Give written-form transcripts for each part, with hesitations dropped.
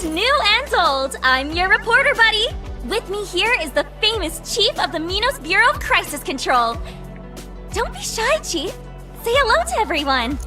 New and old, I'm your reporter buddy. With me here is the famous chief of the Minos Bureau of Crisis Control. Don't be shy, Chief. Say hello to everyone.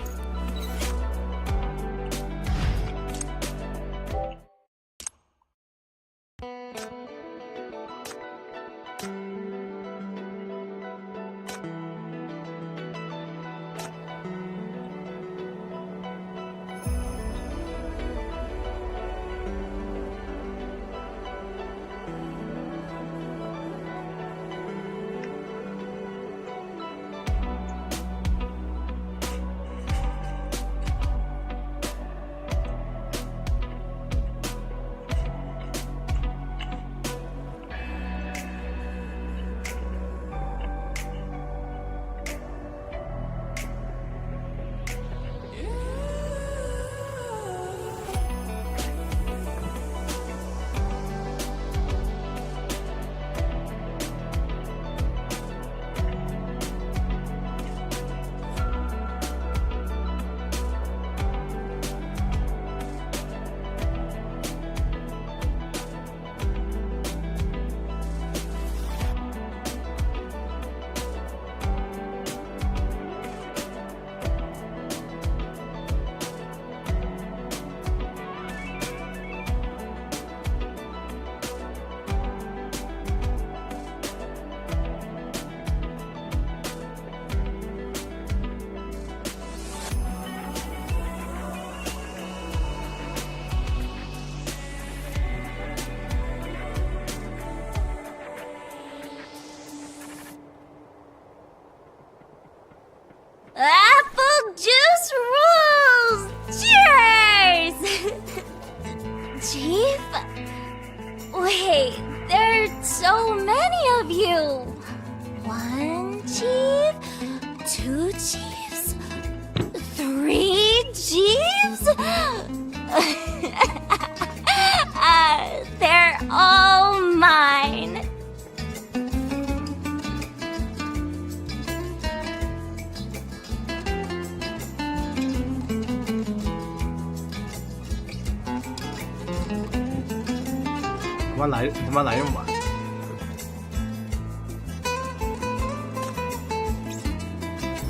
They're all mine.他妈来这么晚？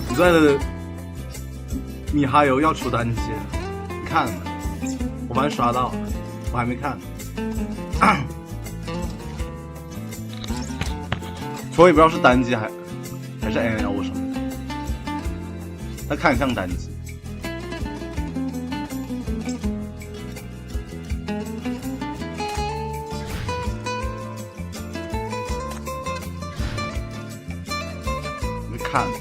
你在的米哈游要出单机了，你看了没？我把你刷到了，我还没看呢。所以不知道是单机还是 NL 什么的，但看着像单机。没看没有？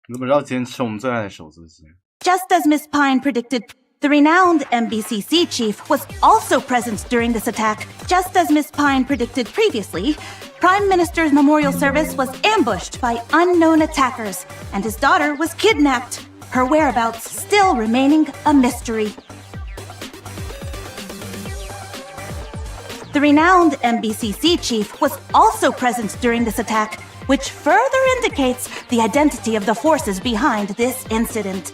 你怎么知道今天吃我们最爱的手撕鸡？ Just as Miss Pine predicted, the renowned MBCC chief was also present during this attack. Just as Miss Pine predicted previously, Prime Minister's memorial service was ambushed by unknown attackers, and his daughter was kidnapped, her whereabouts still remaining a mystery. The renowned MBCC chief was also present during this attack, which further indicates the identity of the forces behind this incident.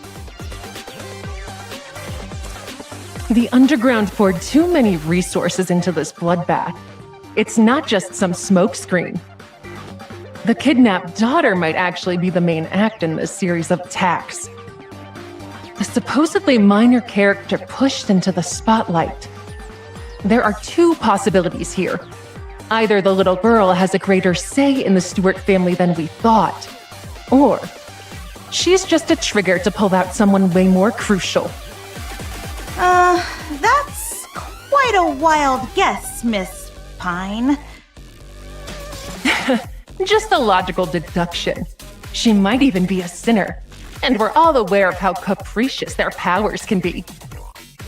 The Underground poured too many resources into this bloodbath. It's not just some smokescreen. The kidnapped daughter might actually be the main act in this series of attacks. A supposedly minor character pushed into the spotlight. There are two possibilities here. Either the little girl has a greater say in the Stewart family than we thought, or she's just a trigger to pull out someone way more crucial. That's quite a wild guess, Miss Pine. Just a logical deduction. She might even be a sinner, and we're all aware of how capricious their powers can be.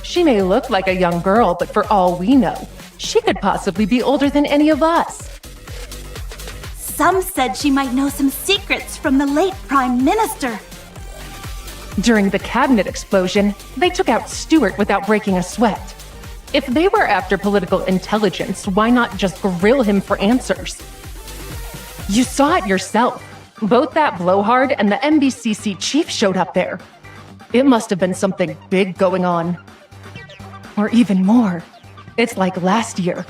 She may look like a young girl, but for all we know, she could possibly be older than any of us. Some said she might know some secrets from the late Prime Minister. During the cabinet explosion, they took out Stewart without breaking a sweat. If they were after political intelligence, why not just grill him for answers? You saw it yourself. Both that blowhard and the MBCC chief showed up there. It must have been something big going on. Or even more. It's like last year.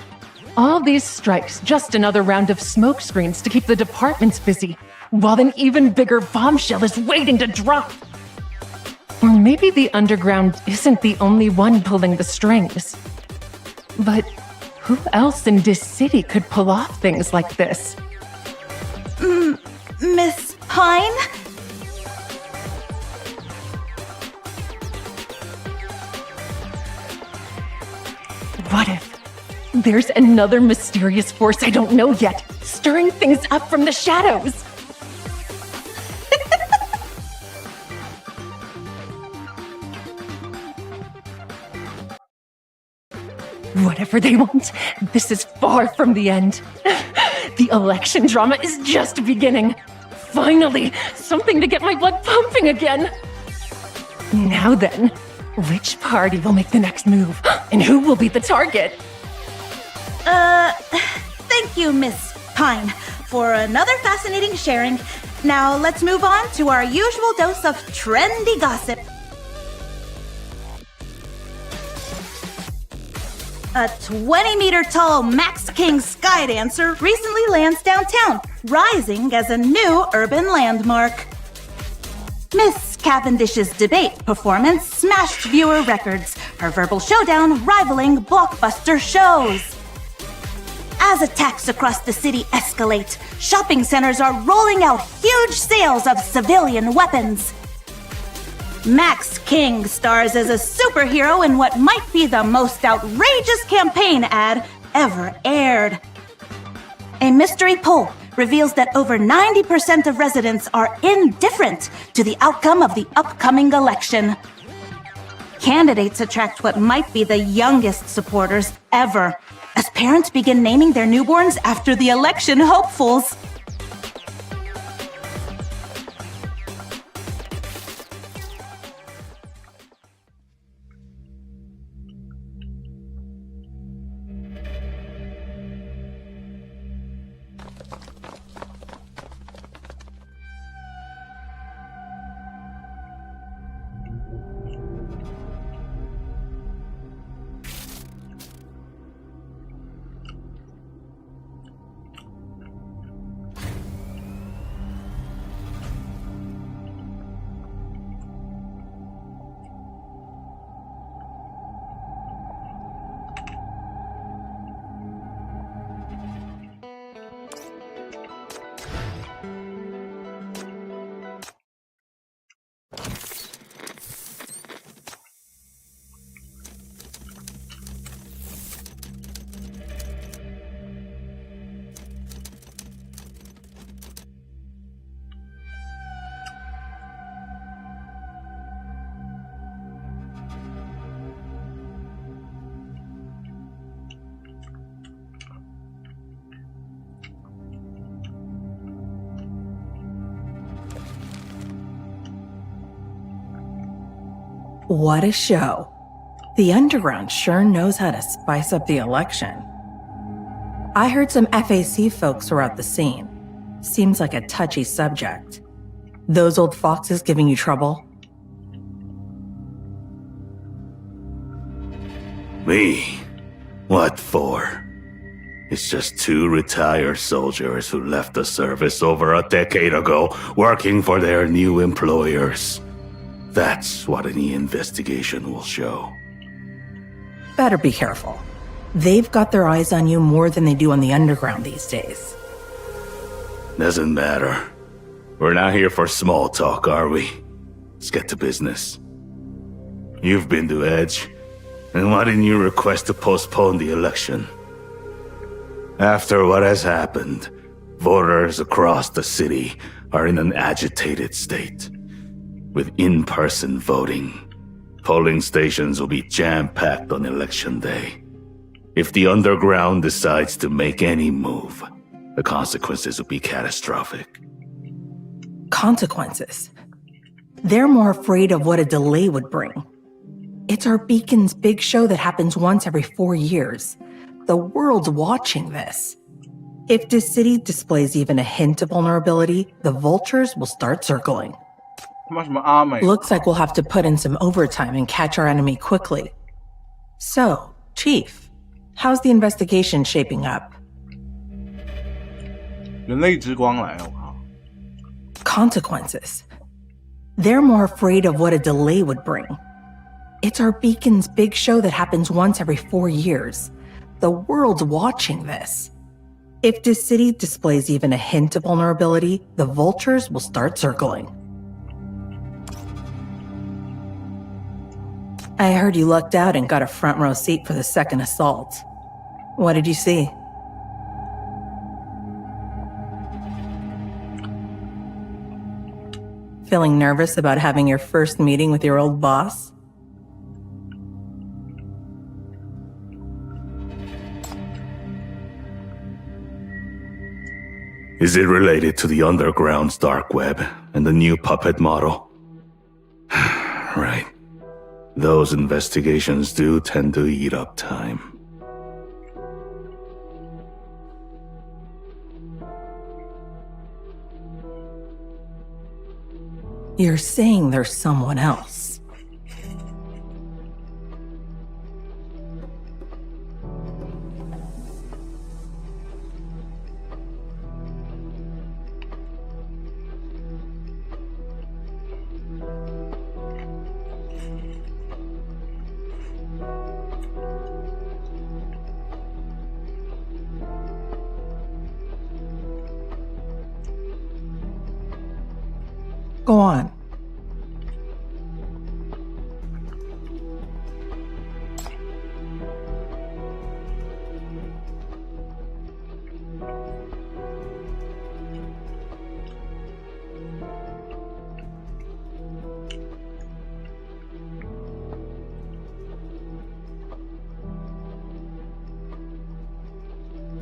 All these strikes, just another round of smokescreens to keep the departments busy, while an even bigger bombshell is waiting to drop. Or maybe the Underground isn't the only one pulling the strings. But who else in this city could pull off things like this? Miss Pine? What if there's another mysterious force I don't know yet, stirring things up from the shadows? Whatever they want, this is far from the end. The election drama is just beginning. Finally, something to get my blood pumping again. Now then, which party will make the next move, and who will be the target? Thank you, Miss Pine, for another fascinating sharing. Now let's move on to our usual dose of trendy gossip. A 20-meter-tall Max King sky dancer recently lands downtown, rising as a new urban landmark. Miss Cavendish's debate performance smashed viewer records, her verbal showdown rivaling blockbuster shows. As attacks across the city escalate, shopping centers are rolling out huge sales of civilian weapons. Max King stars as a superhero in what might be the most outrageous campaign ad ever aired. A mystery poll reveals that over 90% of residents are indifferent to the outcome of the upcoming election. Candidates attract what might be the youngest supporters ever, as parents begin naming their newborns after the election hopefuls. What a show. The Underground sure knows how to spice up the election. I heard some FAC folks were at the scene. Seems like a touchy subject. Those old foxes giving you trouble? Me? What for? It's just 2 retired soldiers who left the service over a decade ago working for their new employers. That's what any investigation will show. Better be careful. They've got their eyes on you more than they do on the Underground these days. Doesn't matter. We're not here for small talk, are we? Let's get to business. You've been to Edge, and why didn't you request to postpone the election? After what has happened, voters across the city are in an agitated state. With in-person voting, polling stations will be jam-packed on election day. If the Underground decides to make any move, the consequences will be catastrophic. Consequences? They're more afraid of what a delay would bring. It's our beacon's big show that happens once every 4 years. The world's watching this. If this city displays even a hint of vulnerability, the vultures will start circling. Looks like we'll have to put in some overtime and catch our enemy quickly. So, Chief, how's the investigation shaping up? 人类之光来了，我靠！ Consequences. They're more afraid of what a delay would bring. It's our beacon's big show that happens once every 4 years. The world's watching this. If this city displays even a hint of vulnerability, the vultures will start circling. I heard you lucked out and got a front row seat for the second assault. What did you see? Feeling nervous about having your first meeting with your old boss? Is it related to the Underground's dark web and the new puppet model? Right. Those investigations do tend to eat up time. You're saying there's someone else. Go on.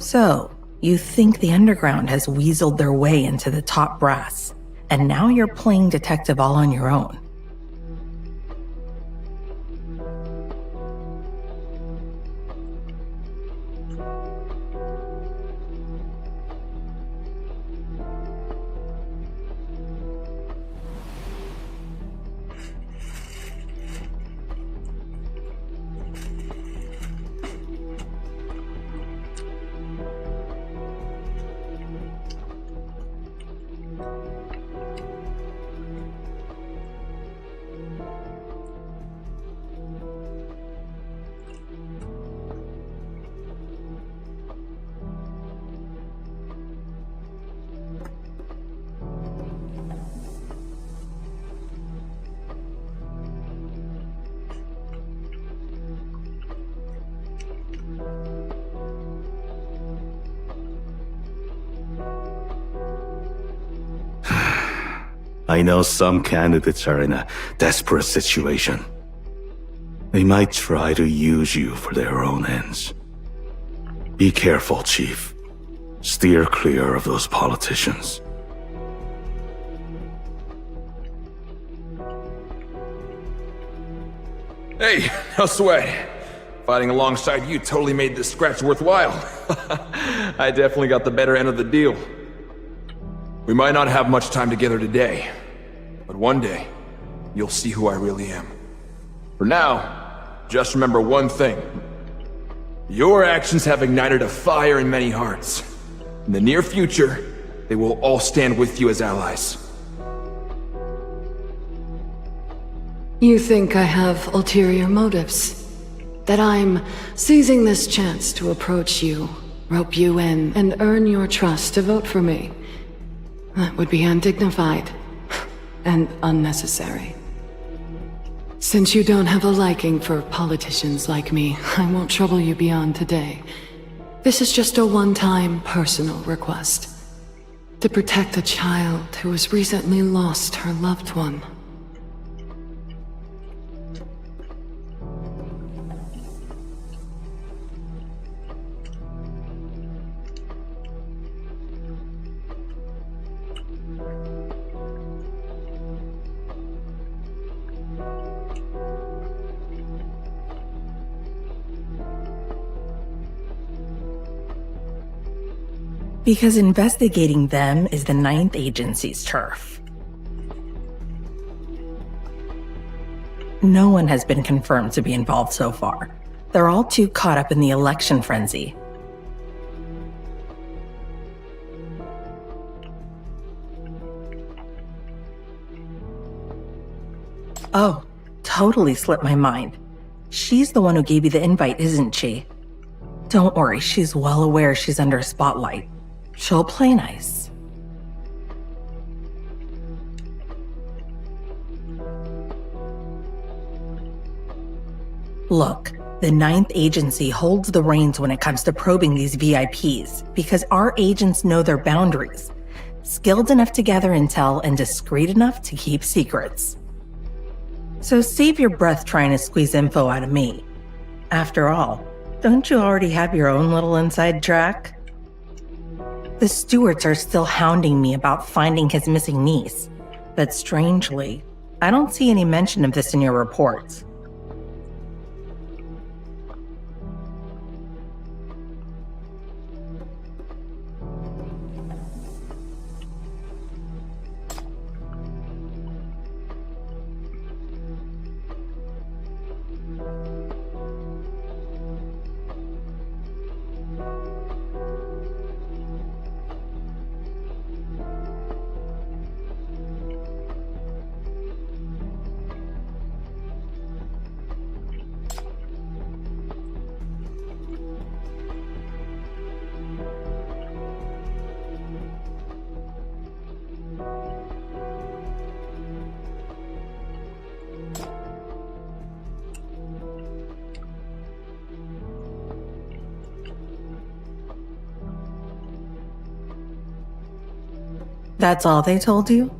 So, you think the underground has weaseled their way into the top brass, and now you're playing detective all on your own. I know some candidates are in a desperate situation. They might try to use you for their own ends. Be careful, Chief. Steer clear of those politicians. Hey, no sweat. Fighting alongside you totally made this scratch worthwhile. I definitely got the better end of the deal. We might not have much time together today, but one day, you'll see who I really am. For now, just remember one thing. Your actions have ignited a fire in many hearts. In the near future, they will all stand with you as allies. You think I have ulterior motives? That I'm seizing this chance to approach you, rope you in, and earn your trust to vote for me? That would be undignified and unnecessary. Since you don't have a liking for politicians like me, I won't trouble you beyond today. This is just a one-time personal request. To protect a child who has recently lost her loved one. Because investigating them is the 9th Agency's turf. No one has been confirmed to be involved so far. They're all too caught up in the election frenzy. Oh, totally slipped my mind. She's the one who gave you the invite, isn't she? Don't worry, she's well aware she's under a spotlight. She'll play nice. Look, the 9th Agency holds the reins when it comes to probing these VIPs because our agents know their boundaries, skilled enough to gather intel and discreet enough to keep secrets. So save your breath trying to squeeze info out of me. After all, don't you already have your own little inside track? The Stewarts are still hounding me about finding his missing niece, but strangely, I don't see any mention of this in your reports. That's all they told you?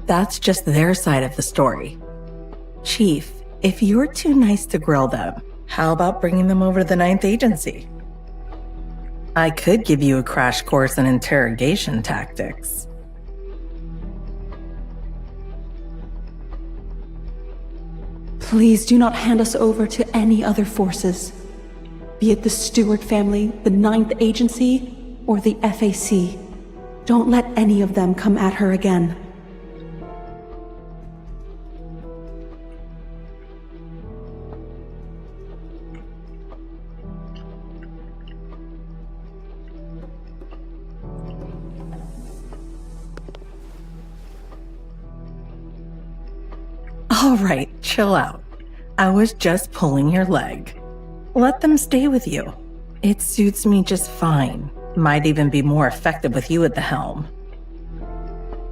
That's just their side of the story. Chief, If you're too nice to grill them, how about bringing them over to the Ninth Agency? I could give you a crash course in interrogation tactics. Please do not hand us over to any other forces. Be it the Stewart family, the Ninth Agency, or the FAC. Don't let any of them come at her again. All right, chill out. I was just pulling your leg. Let them stay with you. It suits me just fine. Might even be more effective with you at the helm.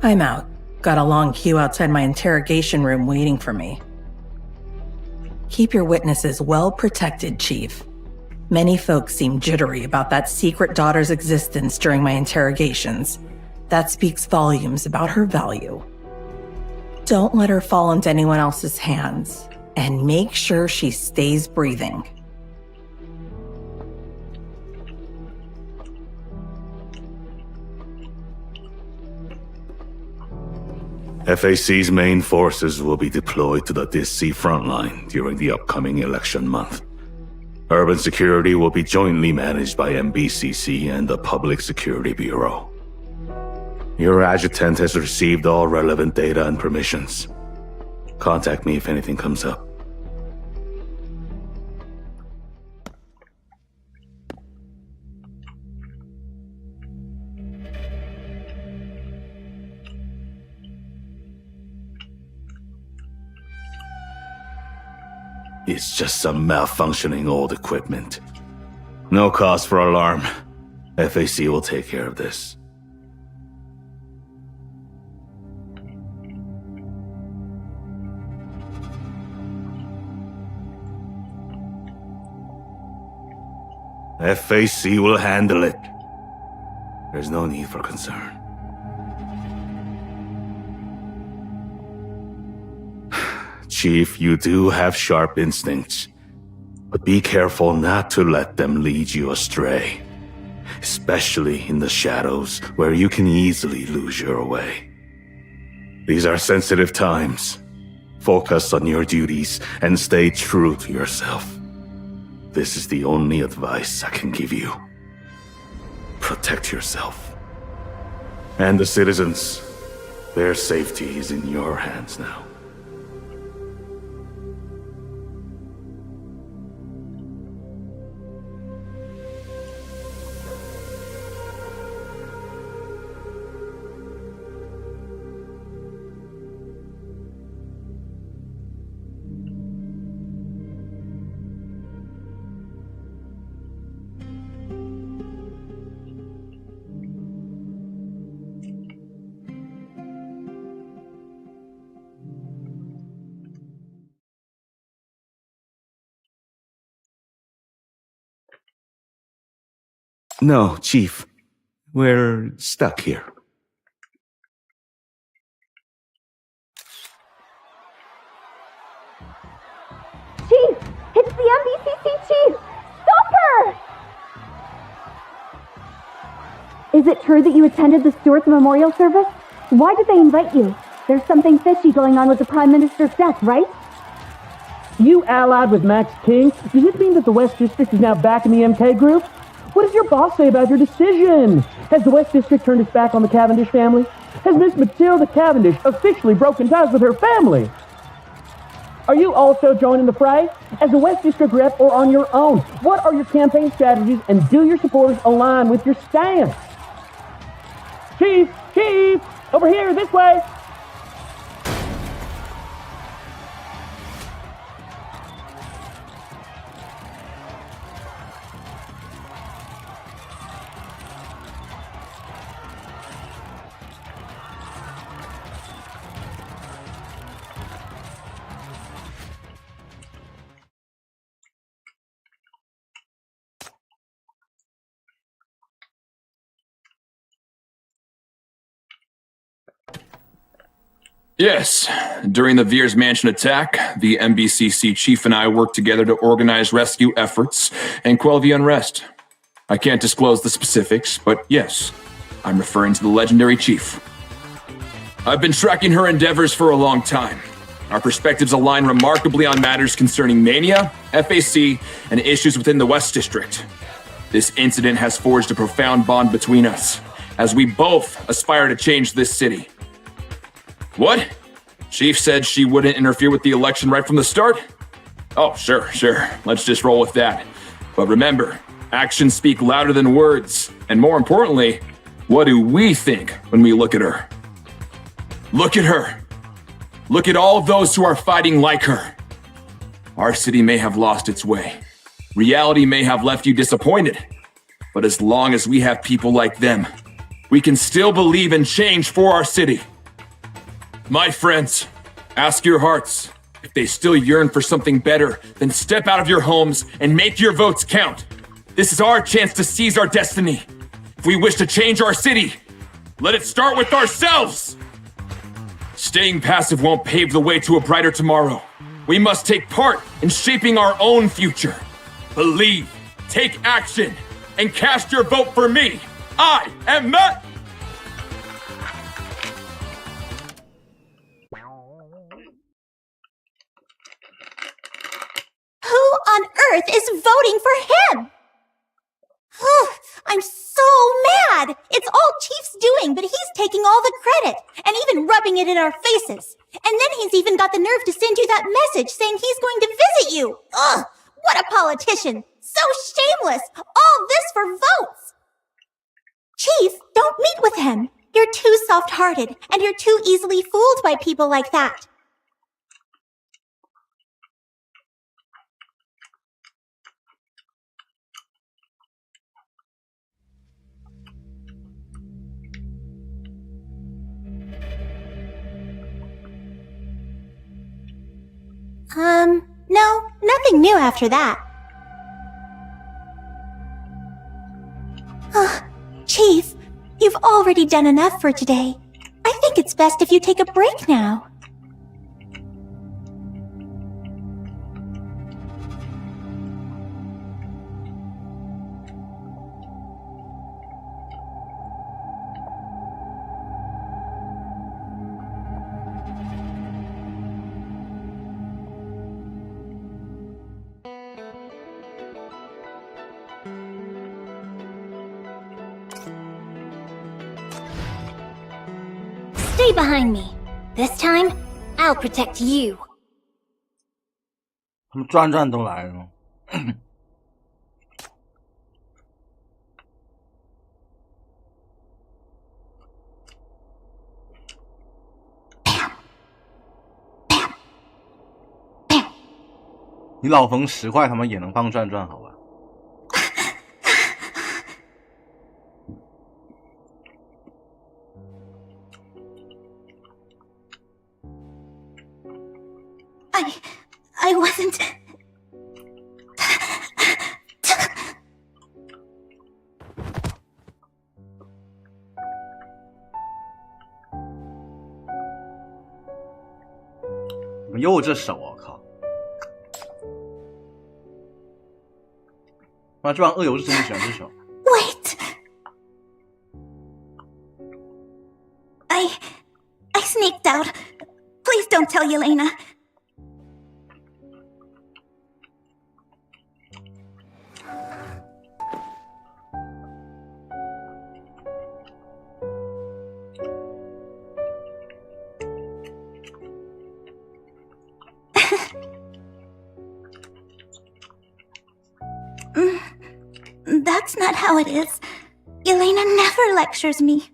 I'm out. Got a long queue outside my interrogation room waiting for me. Keep your witnesses well protected, Chief. Many folks seem jittery about that secret daughter's existence during my interrogations. That speaks volumes about her value. Don't let her fall into anyone else's hands, and make sure she stays breathing. FAC's main forces will be deployed to the DC frontline during the upcoming election month. Urban security will be jointly managed by MBCC and the Public Security Bureau. Your adjutant has received all relevant data and permissions. Contact me if anything comes up. It's just some malfunctioning old equipment. No cause for alarm. FAC will take care of this. FAC will handle it. There's no need for concern. Chief, you do have sharp instincts, but be careful not to let them lead you astray. Especially in the shadows, where you can easily lose your way. These are sensitive times. Focus on your duties and stay true to yourself. This is the only advice I can give you. Protect yourself. And the citizens. Their safety is in your hands now. No, Chief. We're stuck here. Chief! It's the MBCC chief! Stop her! Is it true that you attended the Stewart's memorial service? Why did they invite you? There's something fishy going on with the Prime Minister's death, right? You allied with Max King? Does this mean that the West District is now back in the MK group? What does your boss say about your decision? Has the West District turned its back on the Cavendish family? Has Miss Matilda Cavendish officially broken ties with her family? Are you also joining the fray? As a West District rep or on your own? What are your campaign strategies and do your supporters align with your stance? Chief! Chief! Over here, this way! Yes, during the Veers Mansion attack, the MBCC chief and I worked together to organize rescue efforts and quell the unrest. I can't disclose the specifics, but yes, I'm referring to the legendary chief. I've been tracking her endeavors for a long time. Our perspectives align remarkably on matters concerning Mania, FAC, and issues within the West District. This incident has forged a profound bond between us, as we both aspire to change this city. What? Chief said she wouldn't interfere with the election right from the start? Oh, sure. Let's just roll with that. But remember, actions speak louder than words. And more importantly, what do we think when we look at her? Look at her. Look at all of those who are fighting like her. Our city may have lost its way. Reality may have left you disappointed. But as long as we have people like them, we can still believe in change for our city. My friends, ask your hearts. If they still yearn for something better, then step out of your homes and make your votes count. This is our chance to seize our destiny. If we wish to change our city, let it start with ourselves. Staying passive won't pave the way to a brighter tomorrow. We must take part in shaping our own future. Believe, take action, and cast your vote for me. I am Matt. Who on earth is voting for him? I'm so mad! It's all Chief's doing, but he's taking all the credit, and even rubbing it in our faces. And then he's even got the nerve to send you that message saying he's going to visit you! Ugh! What a politician! So shameless! All this for votes! Chief, don't meet with him. You're too soft-hearted, and you're too easily fooled by people like that. No, nothing new after that. Chief, you've already done enough for today. I think it's best if you take a break now. Stay behind me. This time, I'll protect you. 他们转转都来了。你老冯10块，他们也能放转转，好吧？ I wasn't...怎么又这手啊！靠！妈，这帮恶友是真的喜欢这手。Wait! I sneaked out. Please don't tell Yelena. That's not how it is. Yelena never lectures me.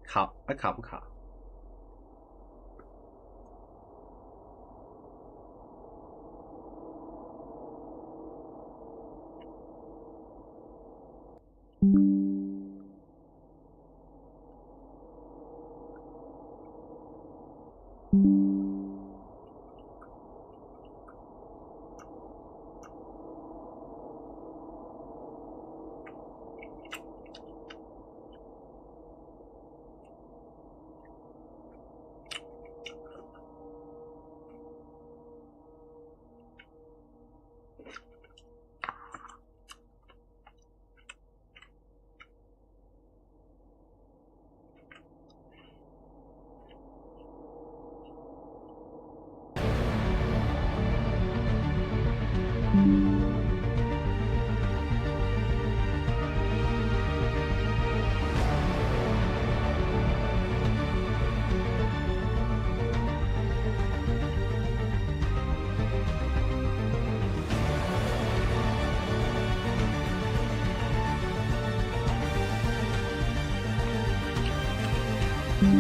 卡，还卡不卡？ Friends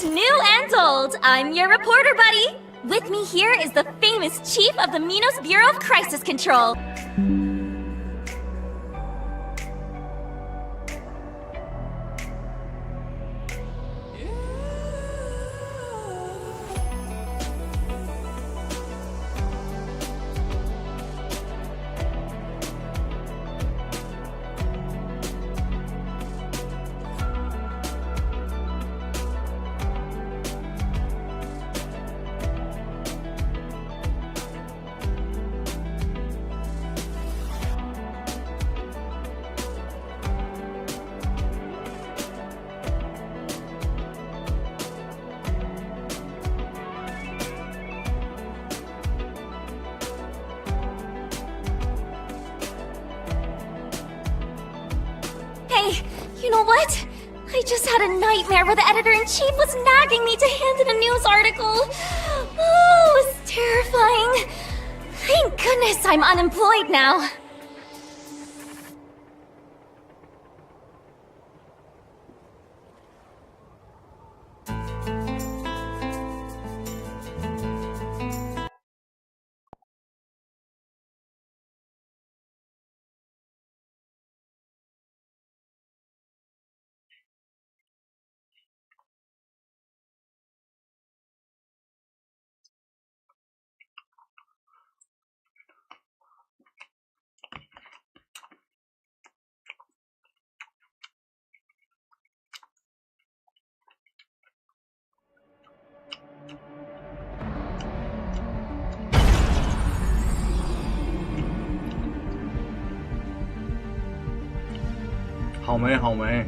new and old, I'm your reporter buddy. With me here is the famous chief of the Minos Bureau of Crisis Control. Hey, you know what? I just had a nightmare where the editor-in-chief was nagging me to hand in a news article. Oh, it was terrifying. Thank goodness I'm unemployed now.好没好没？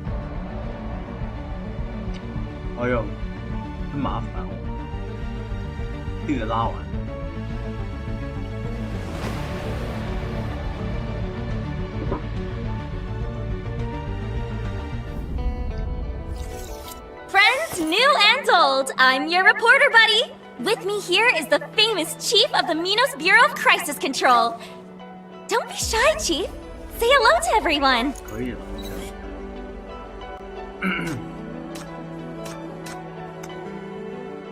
哎呦，真麻烦哦，地给拉完。Friends new and old, I'm your reporter buddy. With me here is the famous chief of the Minos Bureau of Crisis Control. Don't be shy, Chief. Say hello to everyone. 可以了。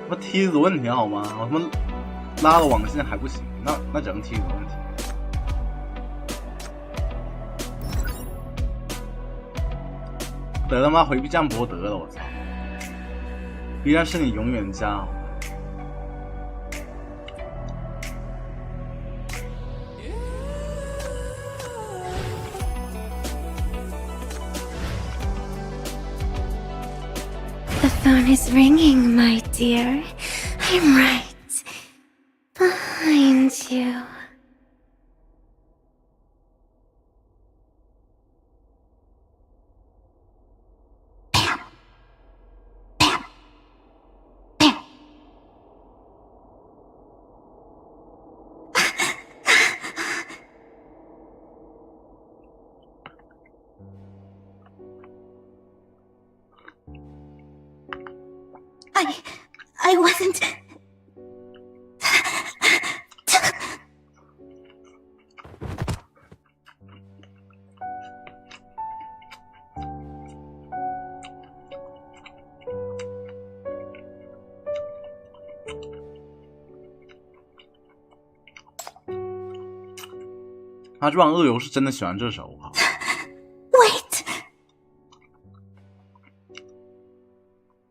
他妈梯子问题好吗？我他妈拉了网线还不行，那整体有问题。得他妈回避降博得了，我操！依然是你永远家好吗？ The phone is ringing, my dear. I'm right behind you. I wasn't... 啊，这帮恶友是真的喜欢这首哈。Wait!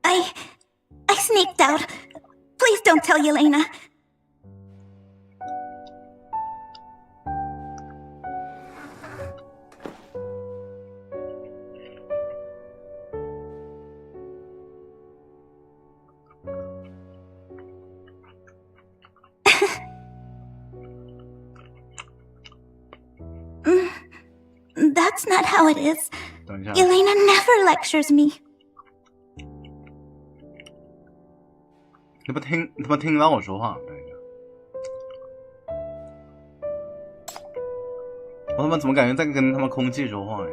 I sneaked out. Please don't tell Yelena. That's not how it is. 等一下， Yelena never lectures me. 你不听到我说话？等一下，我他妈怎么感觉在跟他们空气说话呀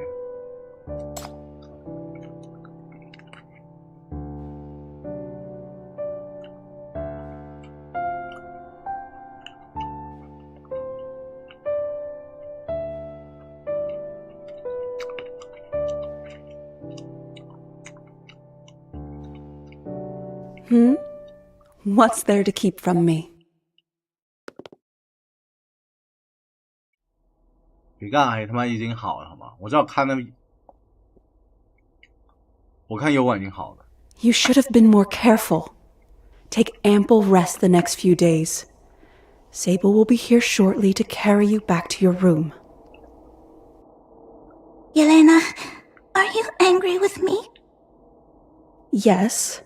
？What's there to keep from me? 比干还他妈已经好了，好吗？我知道我看油管已经好了。You should have been more careful. Take ample rest the next few days. Sable will be here shortly to carry you back to your room. Yelena, are you angry with me? Yes,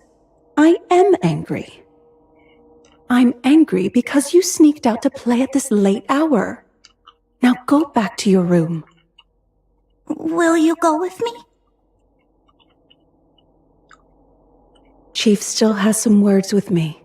I am angry. I'm angry because you sneaked out to play at this late hour. Now go back to your room. Will you go with me? Chief still has some words with me.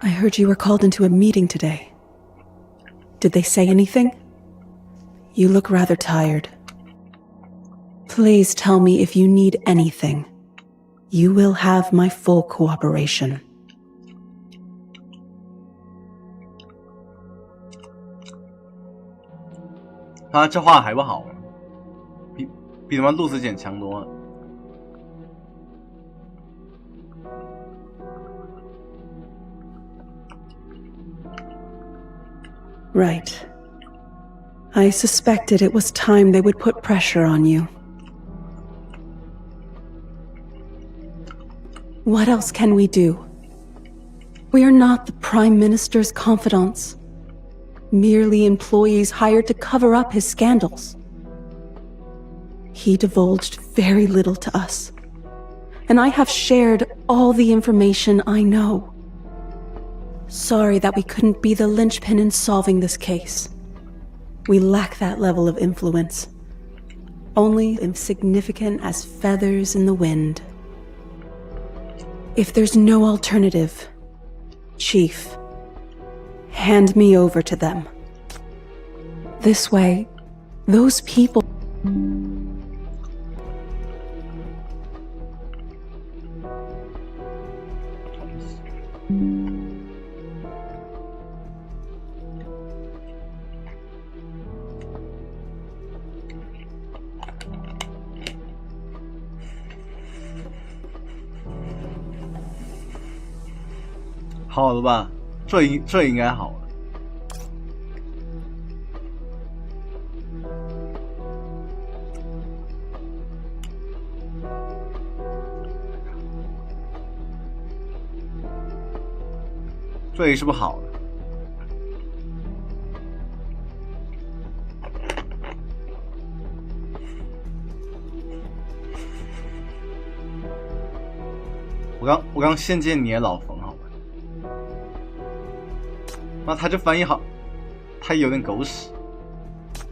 I heard you were called into a meeting today. Did they say anything? You look rather tired. Please tell me if you need anything. You will have my full cooperation. 他这话还不好吗？比他妈露丝简强多了。Right. I suspected it was time they would put pressure on you. What else can we do? We are not the Prime Minister's confidants. Merely employees hired to cover up his scandals. He divulged very little to us, and I have shared all the information I know. Sorry that we couldn't be the linchpin in solving this case. We lack that level of influence. Only insignificant as feathers in the wind. If there's no alternative, Chief, hand me over to them. This way, those people...好了吧，这应该好了。这里是不是好了？我刚献见你的老冯，好吧？那他这翻译好，他有点狗屎。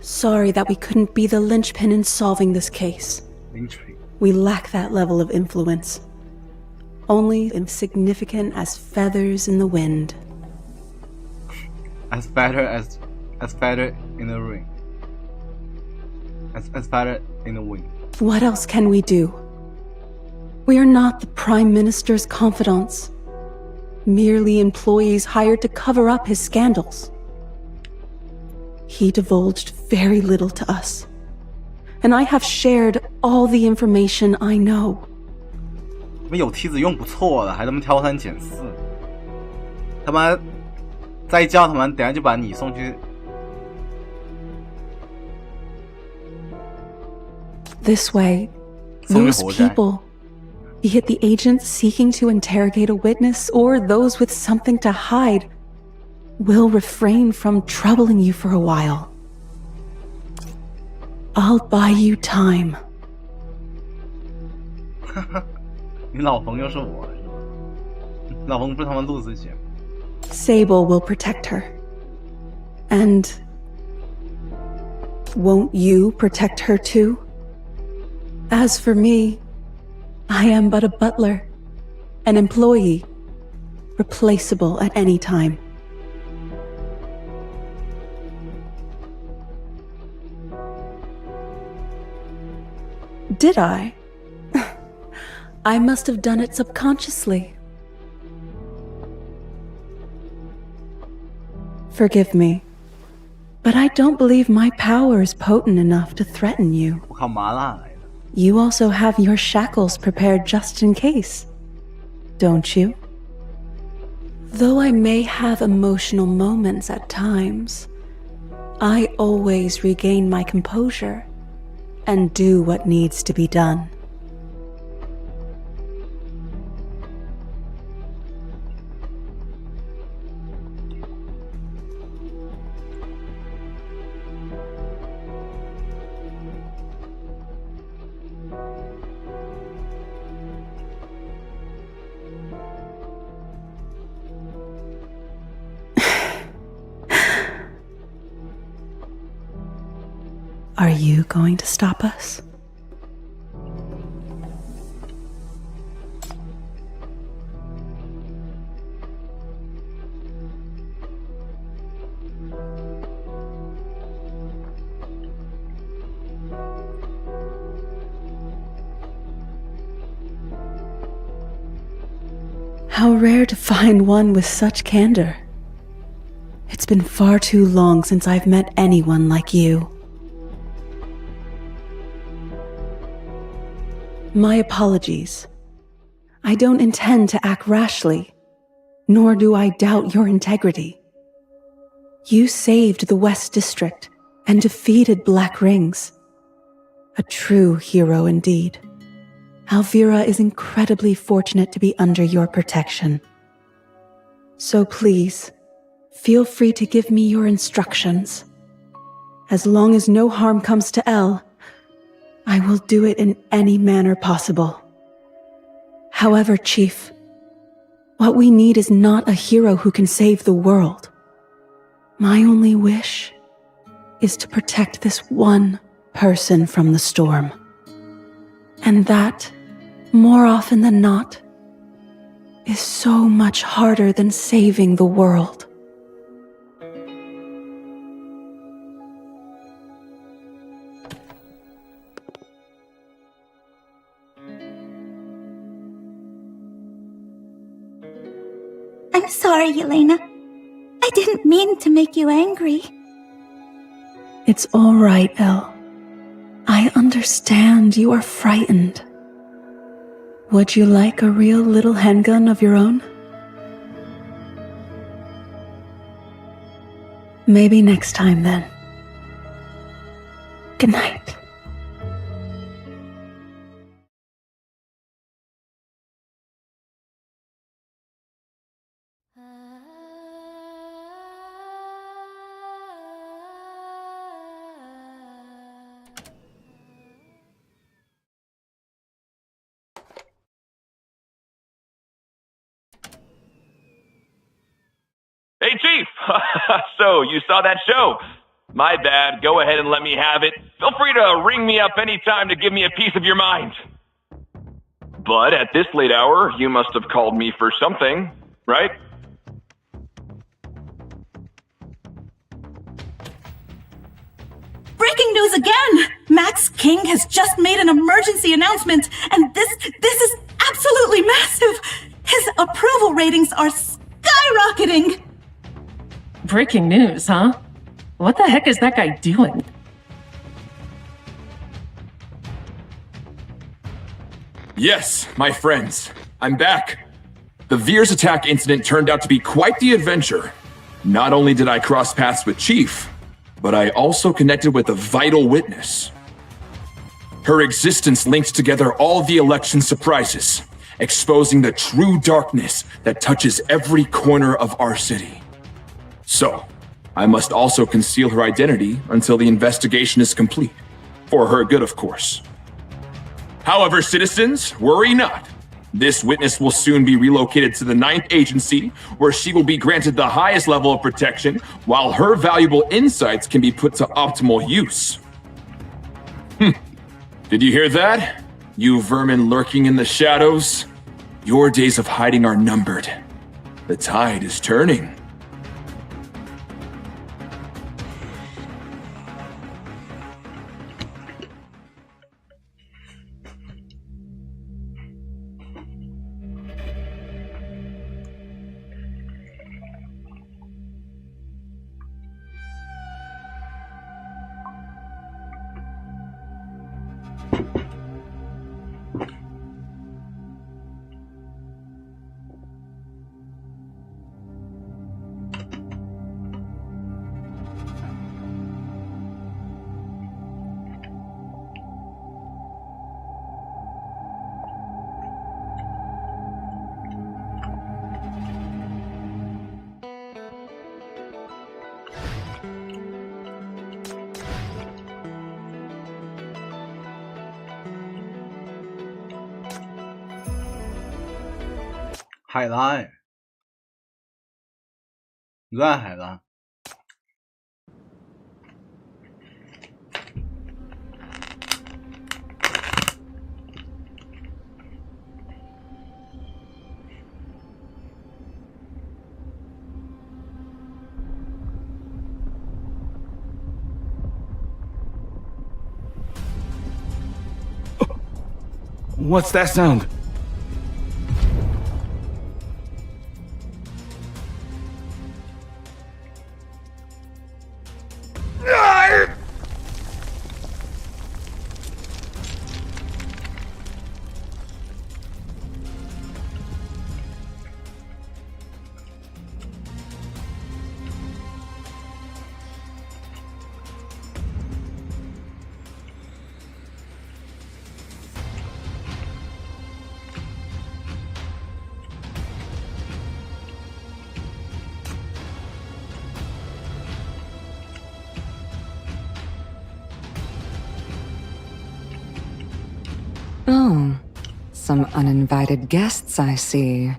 Sorry that we couldn't be the linchpin in solving this case. We lack that level of influence. Only insignificant as feathers in the wind. As better as as feather in the ring. As feather in the wind. What else can we do? We are not the Prime Minister's confidants. Merely employees hired to cover up his scandals. He divulged very little to us. And I have shared all the information I know. 他们有梯子用不错的，还他妈挑三拣四。他妈再叫他们，等下就把你送去。This way, those people, be it the agents seeking to interrogate a witness or those with something to hide, will refrain from troubling you for a while. I'll buy you time. 你老冯又是我，老冯不是他们录之前。Sable will protect her. And won't you protect her too? As for me, I am but a butler, an employee, replaceable at any time. Did I? I must have done it subconsciously. Forgive me, but I don't believe my power is potent enough to threaten you. 我靠，麻辣来的。 You also have your shackles prepared just in case, don't you? Though I may have emotional moments at times, I always regain my composure and do what needs to be done. Are you going to stop us? How rare to find one with such candor. It's been far too long since I've met anyone like you. My apologies. I don't intend to act rashly, nor do I doubt your integrity. You saved the West District and defeated Black Rings. A true hero indeed. Alvira is incredibly fortunate to be under your protection. So please, feel free to give me your instructions. As long as no harm comes to Elle, I will do it in any manner possible. However, Chief, what we need is not a hero who can save the world. My only wish is to protect this one person from the storm. And that, more often than not, is so much harder than saving the world. I'm sorry, Elena. I didn't mean to make you angry. It's all right, Elle. I understand you are frightened. Would you like a real little handgun of your own? Maybe next time, then. Good night. Hey, Chief! So, you saw that show? My bad. Go ahead and let me have it. Feel free to ring me up anytime to give me a piece of your mind. But at this late hour, you must have called me for something, right? again! Max King has just made an emergency announcement, and this is absolutely massive! His approval ratings are skyrocketing! Breaking news, huh? What the heck is that guy doing? Yes, my friends, I'm back. The Veer's attack incident turned out to be quite the adventure. Not only did I cross paths with Chief, but I also connected with a vital witness. Her existence linked together all the election surprises, exposing the true darkness that touches every corner of our city. So, I must also conceal her identity until the investigation is complete. For her good, of course. However, citizens, worry not. This witness will soon be relocated to the 9th Agency, where she will be granted the highest level of protection, while her valuable insights can be put to optimal use. Did you hear that? You vermin lurking in the shadows? Your days of hiding are numbered. The tide is turning.海拉，你在海拉？ What's that sound? Oh, some uninvited guests, I see.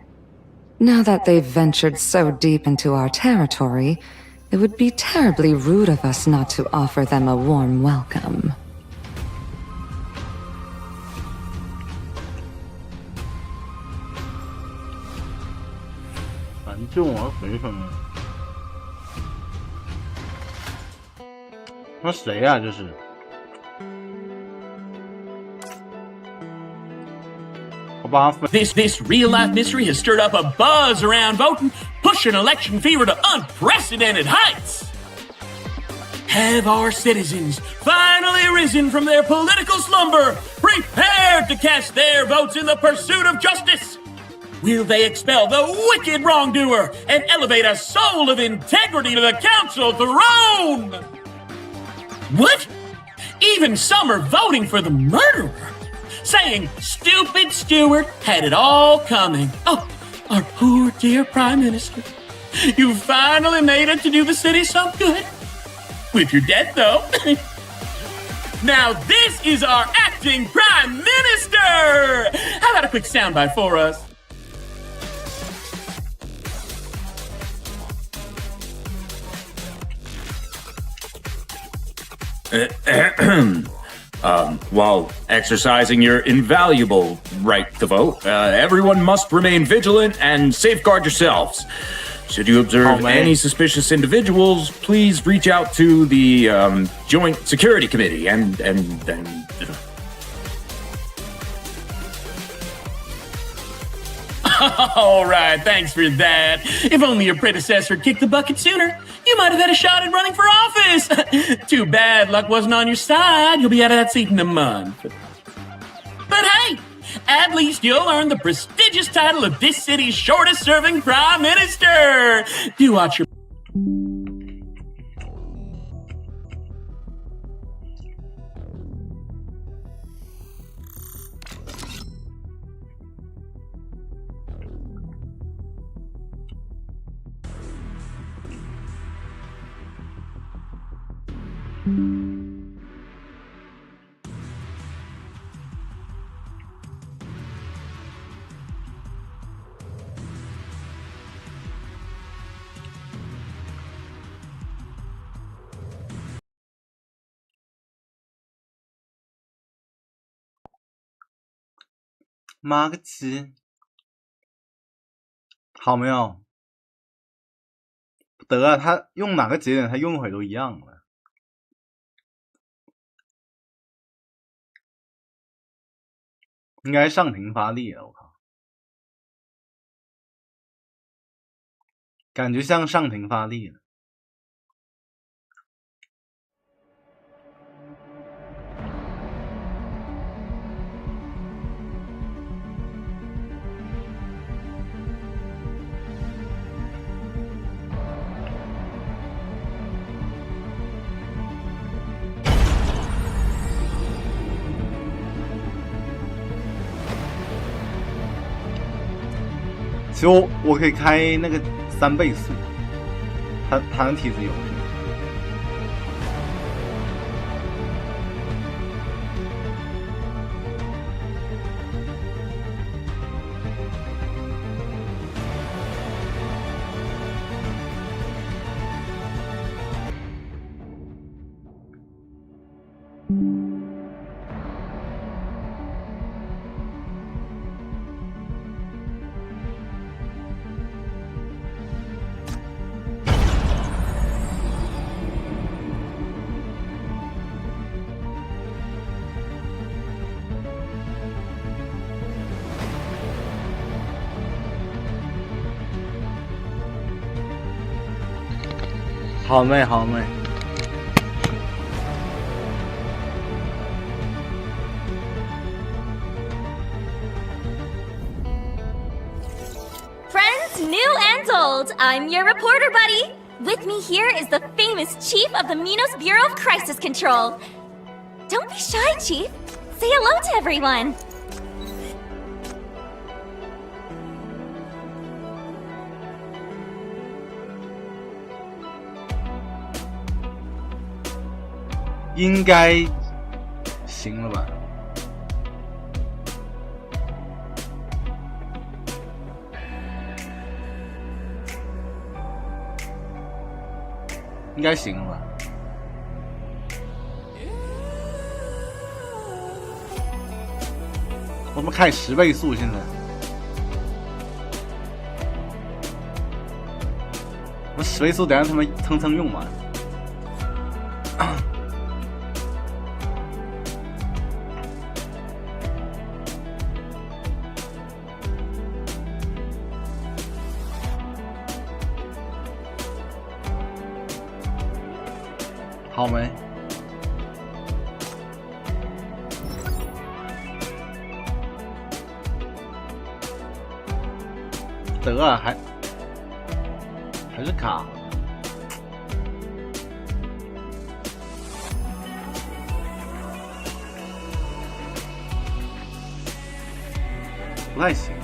Now that they've ventured so deep into our territory, it would be terribly rude of us not to offer them a warm welcome. This real-life mystery has stirred up a buzz around voting, pushing election fever to unprecedented heights. Have our citizens finally risen from their political slumber, prepared to cast their votes in the pursuit of justice? Will they expel the wicked wrongdoer and elevate a soul of integrity to the council throne? What? Even some are voting for the murderer, saying stupid Stewart had it all coming. Oh, our poor dear Prime Minister. You finally made it to do the city some good. If you're dead, though. Now this is our acting Prime Minister! How about a quick soundbite for us? While exercising your invaluable right to vote, everyone must remain vigilant and safeguard yourselves. Should you observe any suspicious individuals, please reach out to the Joint Security Committee and All right, thanks for that. If only your predecessor kicked the bucket sooner, you might have had a shot at running for office. Too bad luck wasn't on your side. You'll be out of that seat in a month. But hey, at least you'll earn the prestigious title of this city's shortest-serving prime minister. Do watch your...妈个鸡，好没有？得啊，他用哪个节点，他用回都一样了。应该上庭发力了，我靠，感觉像上庭发力了。其实我可以开那个3倍速，他能体质有。好妹，好妹。Friends new and old, I'm your reporter buddy. With me here is the famous chief of the Minos Bureau of Crisis Control. Don't be shy, Chief. Say hello to everyone. "应该行了吧？应该行了吧？我们开10倍速，现在我10倍速，等下他们蹭蹭用完。好没？得啊，还是卡了，不太行。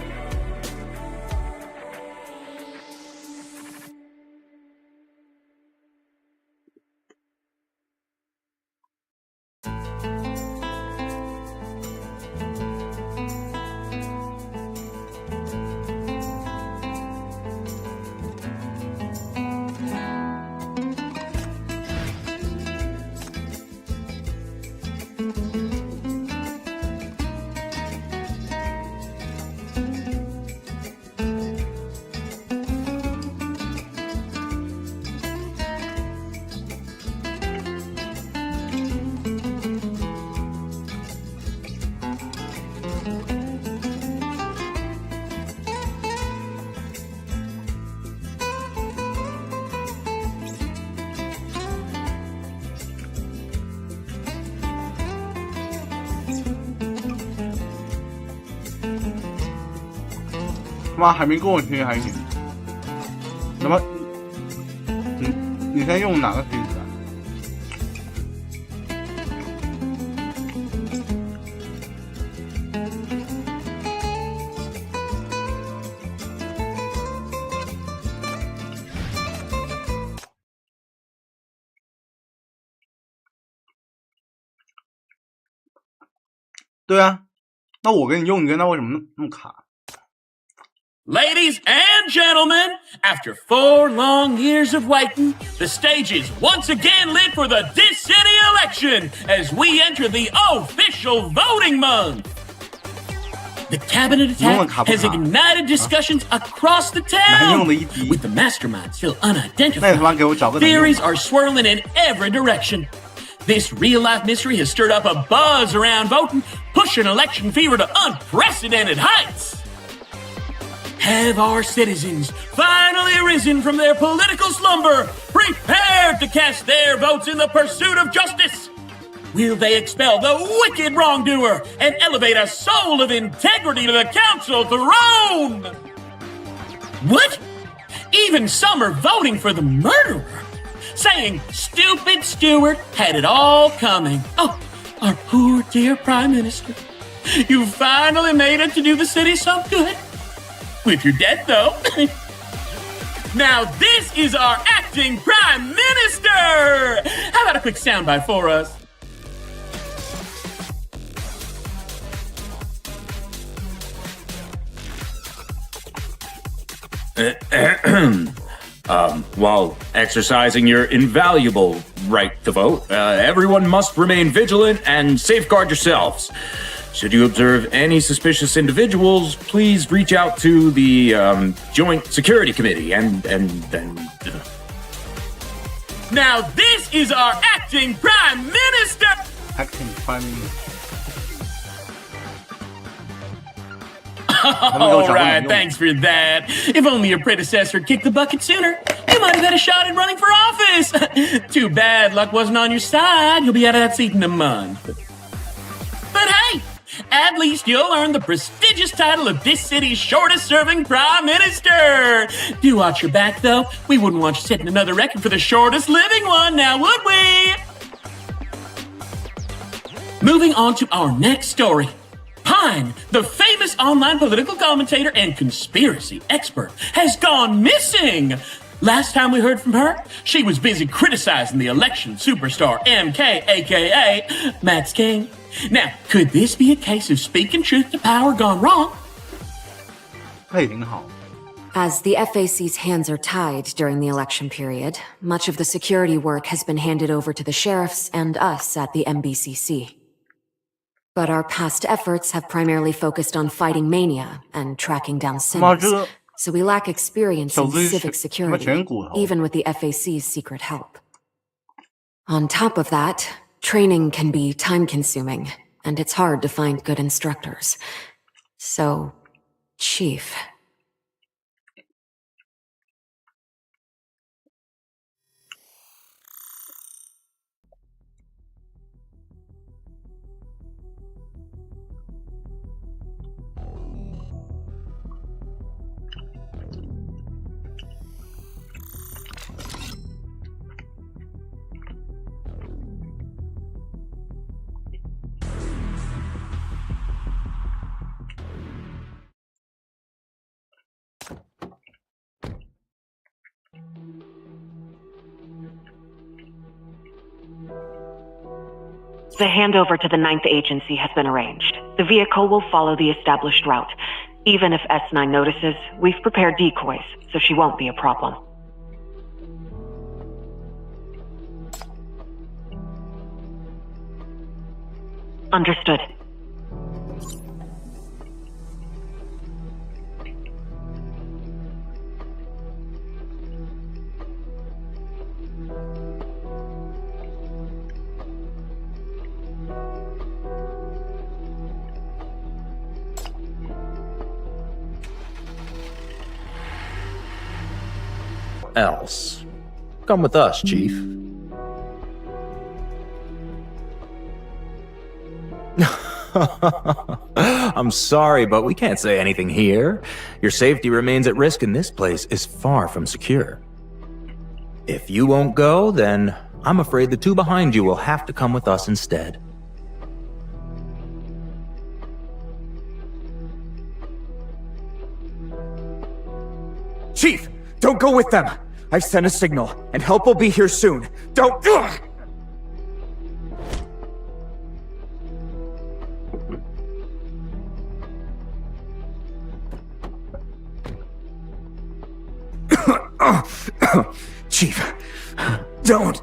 他妈还没跟我听还行。那么，你现在用哪个梯子啊？对啊，那我给你用一个，那为什么那么卡？ Ladies and gentlemen, after 4 long years of waiting, the stage is once again lit for the Dis City election as we enter the official voting month. The cabinet attack has ignited discussions across the town, with the mastermind still unidentified. Theories are swirling in every direction. This real-life mystery has stirred up a buzz around voting, pushing election fever to unprecedented heights. Have our citizens finally arisen from their political slumber, prepared to cast their votes in the pursuit of justice? Will they expel the wicked wrongdoer and elevate a soul of integrity to the council throne? What? Even some are voting for the murderer, saying stupid Stewart had it all coming. Oh, our poor dear Prime Minister. You finally made it to do the city some good. If you're dead, though. Now, this is our acting Prime Minister! How about a quick soundbite for us? While exercising your invaluable right to vote, everyone must remain vigilant and safeguard yourselves. Should you observe any suspicious individuals, please reach out to the Joint Security Committee and Now this is our acting Prime Minister! Acting Prime Minister. Alright, thanks for that. If only your predecessor kicked the bucket sooner, you might have had a shot at running for office. Too bad luck wasn't on your side. You'll be out of that seat in a month. But hey, at least you'll earn the prestigious title of this city's shortest-serving Prime Minister. Do watch your back, though. We wouldn't want you setting another record for the shortest living one, now would we? Moving on to our next story. Pine, the famous online political commentator and conspiracy expert, has gone missing. Last time we heard from her, she was busy criticizing the election superstar MK, aka Max King. Now, could this be a case of speaking truth to power gone wrong? As the FAC's hands are tied during the election period, much of the security work has been handed over to the sheriffs and us at the MBCC. But our past efforts have primarily focused on fighting mania and tracking down sinners, so we lack experience in civic security, even with the FAC's secret help. On top of that, training can be time-consuming, and it's hard to find good instructors. So, Chief... The handover to the 9th Agency has been arranged. The vehicle will follow the established route. Even if S9 notices, we've prepared decoys, so she won't be a problem. Understood. Else. Come with us, Chief. I'm sorry, but we can't say anything here. Your safety remains at risk and this place is far from secure. If you won't go, then I'm afraid the two behind you will have to come with us instead. Chief, don't go with them! I've sent a signal, and help will be here soon. Don't... Ugh! Chief, don't...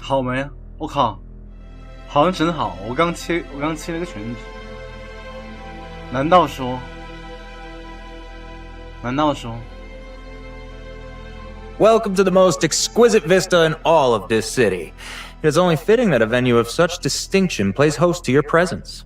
好没啊？我靠，好像真好。我刚切了个全局。难道说？ Welcome to the most exquisite vista in all of this city. It is only fitting that a venue of such distinction plays host to your presence.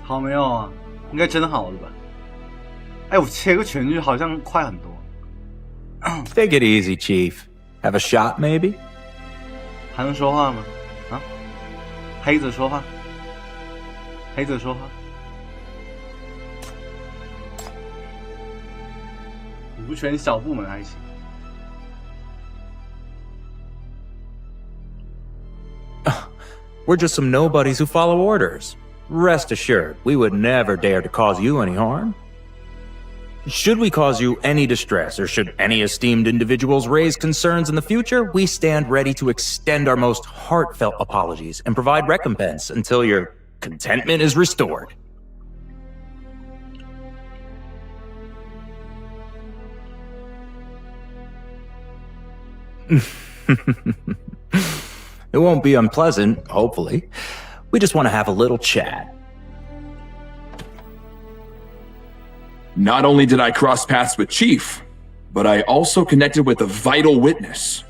好没有啊？应该真好了吧？哎，我切个全局好像快很多。Take it easy, Chief. Have a shot, maybe? 还能说话吗？啊？黑子说话。黑子说话。无权小部门还行。 We're just some nobodies who follow orders. Rest assured, we would never dare to cause you any harm. Should we cause you any distress, or should any esteemed individuals raise concerns in the future, we stand ready to extend our most heartfelt apologies and provide recompense until your contentment is restored. It won't be unpleasant, hopefully. We just want to have a little chat. Not only did I cross paths with Chief, but I also connected with a vital witness.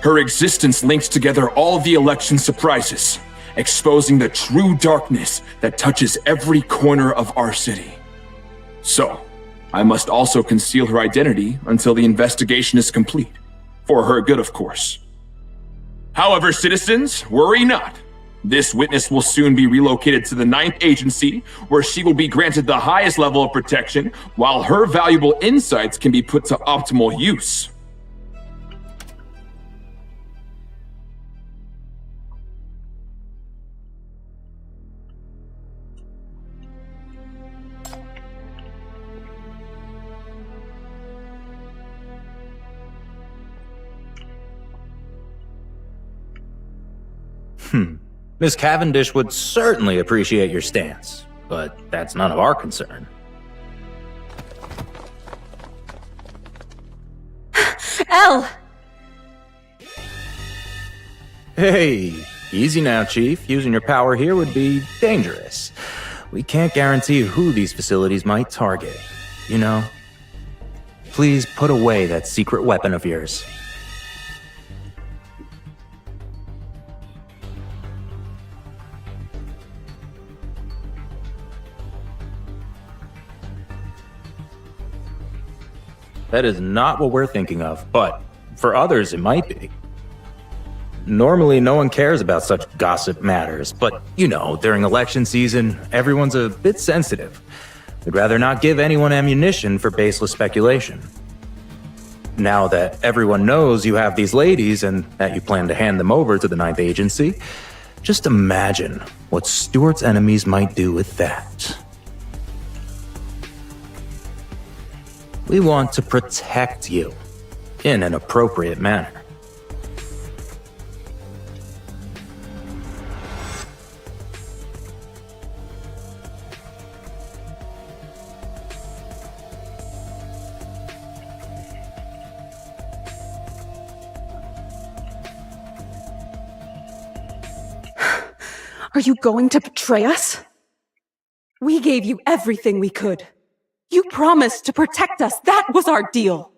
Her existence links together all the election surprises, exposing the true darkness that touches every corner of our city. So, I must also conceal her identity until the investigation is complete. For her good, of course. However, citizens, worry not. This witness will soon be relocated to the 9th Agency, where she will be granted the highest level of protection, while her valuable insights can be put to optimal use. Miss Cavendish would certainly appreciate your stance, but that's none of our concern. Elle! Hey, Easy now, Chief. Using your power here would be dangerous. We can't guarantee who these facilities might target. You know? Please put away that secret weapon of yours. That is not what we're thinking of, but for others it might be. Normally, no one cares about such gossip matters, but, you know, during election season, everyone's a bit sensitive. We'd rather not give anyone ammunition for baseless speculation. Now that everyone knows you have these ladies and that you plan to hand them over to the Ninth Agency, just imagine what Stuart's enemies might do with that. We want to protect you in an appropriate manner. Are you going to betray us? We gave you everything we could. You promised to protect us. That was our deal.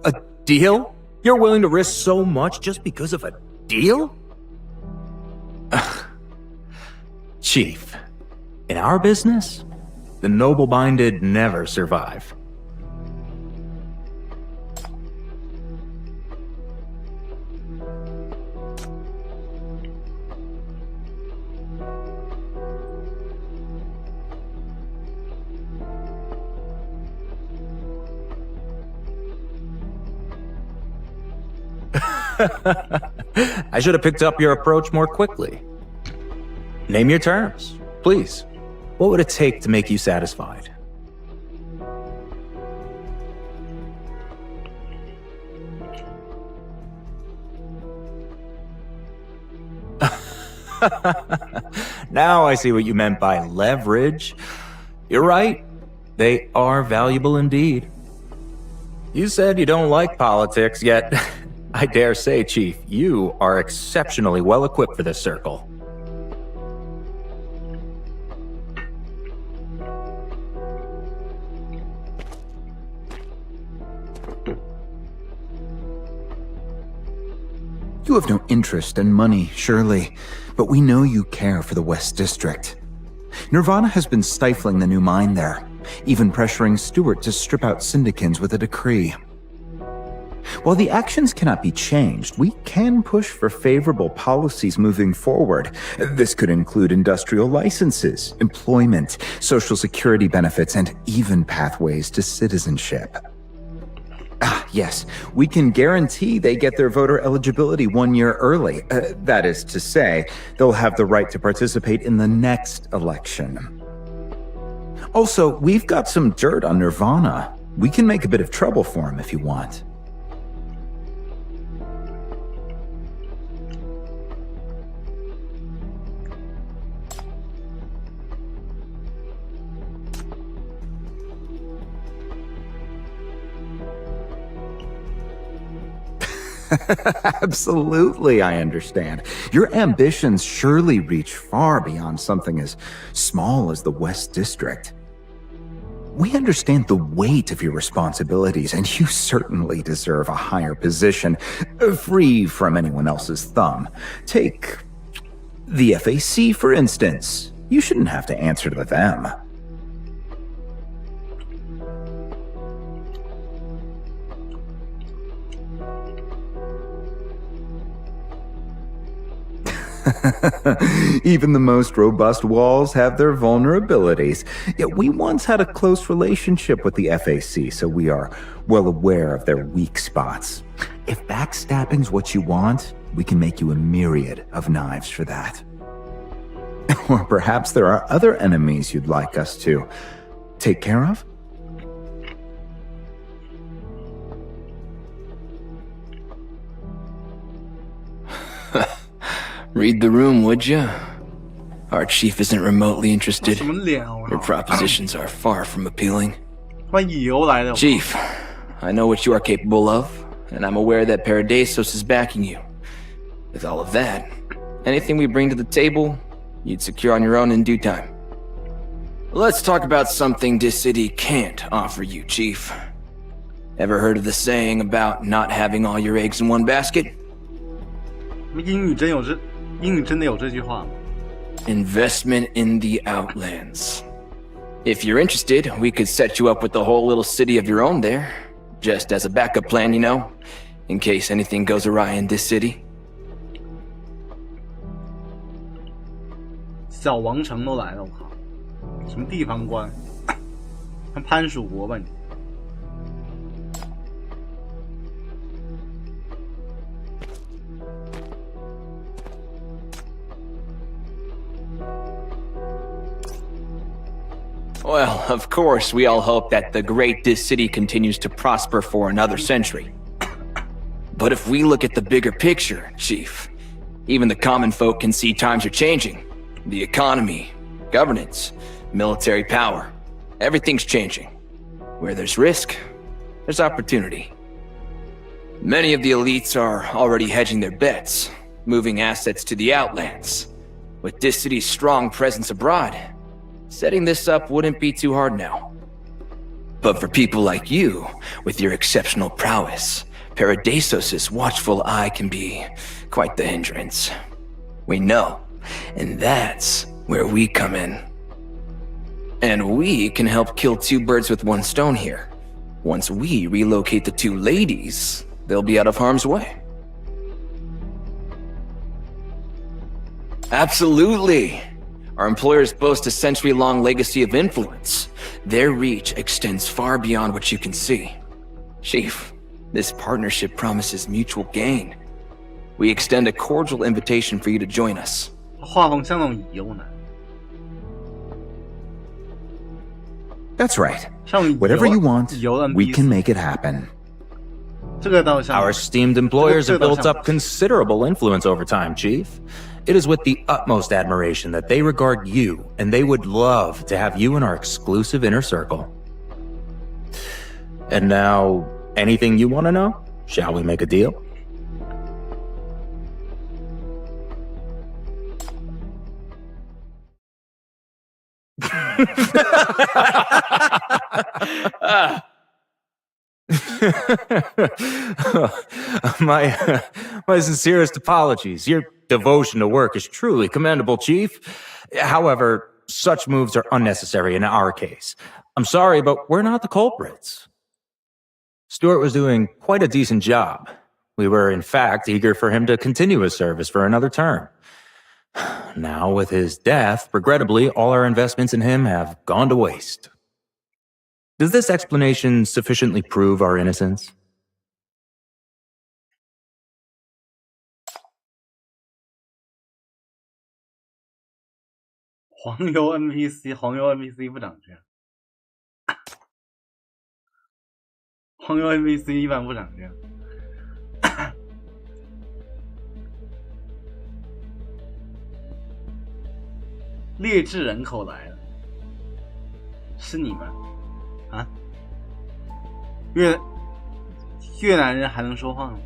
A deal? You're willing to risk so much just because of a deal? Chief, in our business, the noble-minded never survive. I should have picked up your approach more quickly. Name your terms, please. What would it take to make you satisfied? Now I see what you meant by leverage. You're right. They are valuable indeed. You said you don't like politics, yet I dare say, Chief, you are exceptionally well equipped for this circle. You have no interest in money, surely, but we know you care for the West District. Nirvana has been stifling the new mine there, even pressuring Stuart to strip out Syndicans with a decree. While the actions cannot be changed, we can push for favorable policies moving forward. This could include industrial licenses, employment, social security benefits, and even pathways to citizenship. Yes, we can guarantee they get their voter eligibility 1 year early. That is to say, they'll have the right to participate in the next election. Also, we've got some dirt on Nirvana. We can make a bit of trouble for him if you want. Absolutely, I understand. Your ambitions surely reach far beyond something as small as the West District. We understand the weight of your responsibilities, and you certainly deserve a higher position, free from anyone else's thumb. Take the FAC, for instance. You shouldn't have to answer to them. Even the most robust walls have their vulnerabilities. Yet we once had a close relationship with the FAC, so we are well aware of their weak spots. If backstabbing's what you want, we can make you a myriad of knives for that. Or perhaps there are other enemies you'd like us to take care of? Read the room, would ya? Our chief isn't remotely interested. 什么脸啊！ Your propositions are far from appealing. 他妈油来的。 Chief, I know what you are capable of, and I'm aware that Paradisos is backing you. With all of that, anything we bring to the table, you'd secure on your own in due time. Let's talk about something this city can't offer you, Chief. Ever heard of the saying about not having all your eggs in one basket? 英语真的有这句话吗？ Investment in the Outlands. If you're interested, we could set you up with a whole little city of your own there. Just as a backup plan, you know? In case anything goes awry in this city. 小王城都来了，我靠！什么地方官？看攀鼠国吧你！ Well, of course, we all hope that the great this city continues to prosper for another century. But if we look at the bigger picture, Chief, even the common folk can see times are changing. The economy, governance, military power, everything's changing. Where there's risk, there's opportunity. Many of the elites are already hedging their bets, moving assets to the Outlands. With this city's strong presence abroad, setting this up wouldn't be too hard now. But for people like you, with your exceptional prowess, Paradisos' watchful eye can be quite the hindrance. We know, and that's where we come in. And we can help kill two birds with one stone here. Once we relocate the two ladies, they'll be out of harm's way. Absolutely! Our employers boast a century-long legacy of influence. Their reach extends far beyond what you can see. Chief, this partnership promises mutual gain. We extend a cordial invitation for you to join us. 画风像那种油男。 That's right. Whatever you want, we can make it happen. Our esteemed employers have built up considerable influence over time, Chief. It is with the utmost admiration that they regard you, and they would love to have you in our exclusive inner circle. And now, anything you want to know? Shall we make a deal? My sincerest apologies. Your devotion to work is truly commendable, Chief. However, such moves are unnecessary in our case. I'm sorry, but we're not the culprits. Stuart was doing quite a decent job. We were, in fact, eager for him to continue his service for another term. Now, with his death, regrettably, all our investments in him have gone to waste. Does this explanation sufficiently prove our innocence?黄油 NPC 不长这样，黄油 NPC 一般不长这样。劣质人口来了，是你们啊？越南人还能说话吗？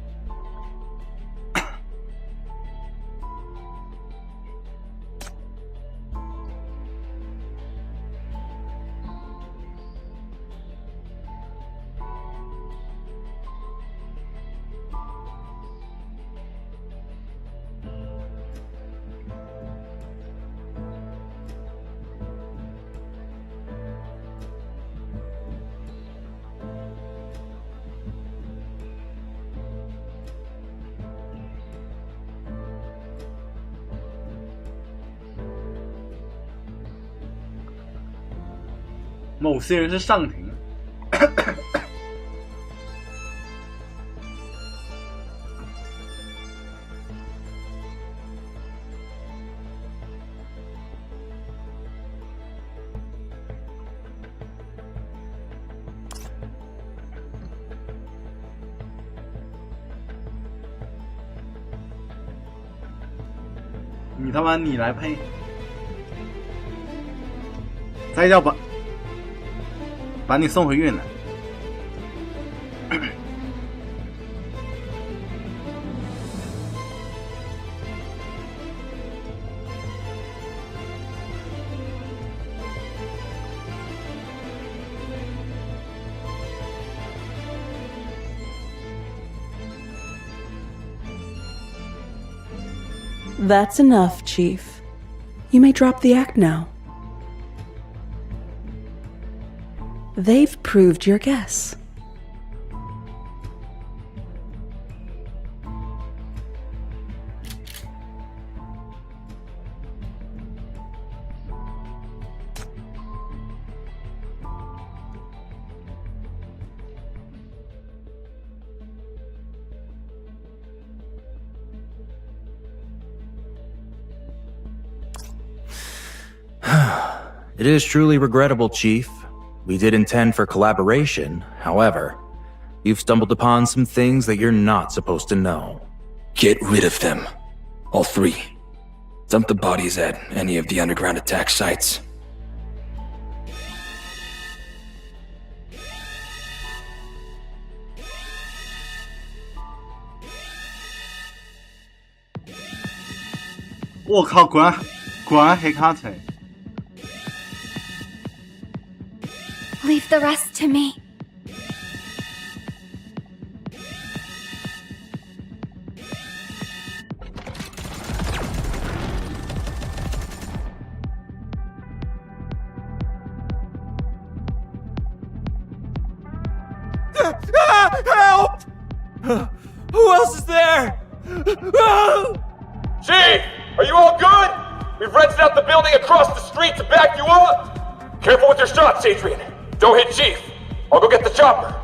某些人是上庭。你他妈你来配，再要把你送回越南。That's enough, Chief. You may drop the act now. They've proved your guess. It is truly regrettable, Chief. We did intend for collaboration. However, you've stumbled upon some things that you're not supposed to know. Get rid of them. All three. Dump the bodies at any of the underground attack sites.我靠，果然黑卡车。 Leave the rest to me. Help! Who else is there? Chief, are you all good? We've rented out the building across the street to back you up. Careful with your shots, Adrian. Don't hit Chief. I'll go get the chopper.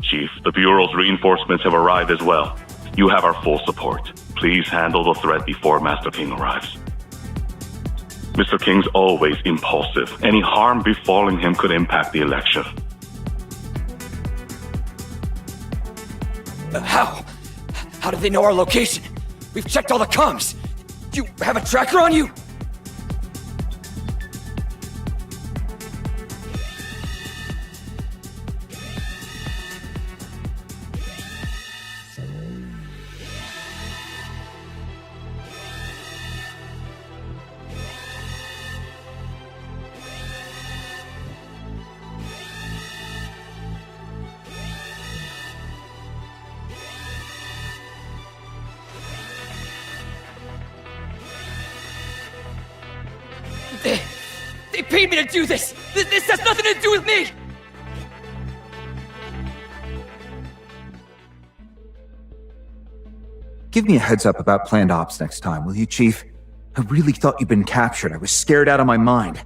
Chief, the Bureau's reinforcements have arrived as well. You have our full support. Please handle the threat before Master King arrives. Mr. King's always impulsive. Any harm befalling him could impact the election. How? How did they know our location? We've checked all the comms. Do you have a tracker on you? They paid me to do this! This has nothing to do with me! Give me a heads up about planned ops next time, will you, Chief? I really thought you'd been captured. I was scared out of my mind.